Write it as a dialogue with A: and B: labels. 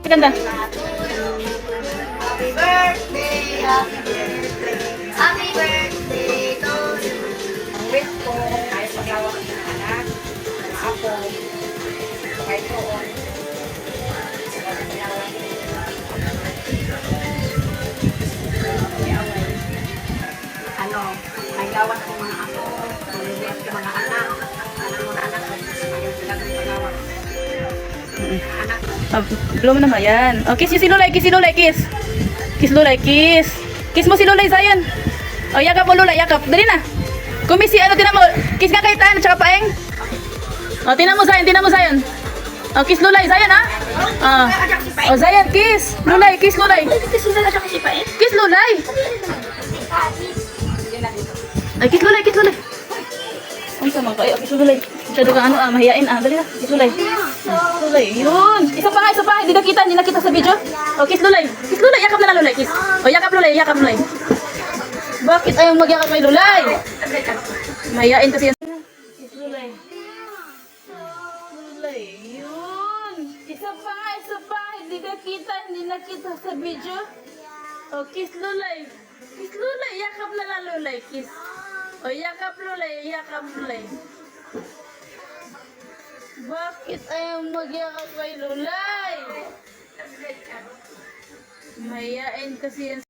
A: Ganda.
B: Happy birthday, happy birthday, happy birthday to you.
C: Ang wish ko, kahit maglawa ka ng anak, ng apo, kahit noon, ano, may gawas ng mga apo, maliliit yung mga anak, mga anak, ayaw sila ng magawa. Anak,
A: Blow mo naman yan. Oh, kiss yung si Lulay, kiss si Lulay, kiss. Kiss Lulay, kiss. Kiss mo si Lulay, Zayan. Oh, yakap mo Lulay, yakap. Dali na. Kumisi, ano, tinan mo. Kiss nga kay Tan, tsaka Paeng. Oh, tinan mo Zayan, tinan mo Zayan. Oh, kiss Lulay, Zayan, ha? Oh, Zayan, kiss. Lulay, kiss Lulay.
B: Kiss
A: Lulay. Ay, kiss Lulay, kiss Lulay. Ang sama kayo, kiss Lulay. Masyado kang ano, mahiyain, dali na. Kiss Lulay. Lulay, yun. Isa pa, isa pa. Hindi nakita sa video. Oh, kiss Lulay. Kiss Lulay, yakap na lang Lulay, kiss. Oh, yakap Lulay, yakap Lulay. Bakit ayaw magyakap kay Lulay? Mahiyain kasi yan. Kiss Lulay. Lulay, yun. Isa pa. Hindi nakita sa video. Oh, kiss Lulay. Kiss Lulay, yakap na lang Lulay, kiss. Oh, yakap Lulay, yakap Lulay. Bakit ayaw magyakap kay Lulay? Mahiyain kasi yan.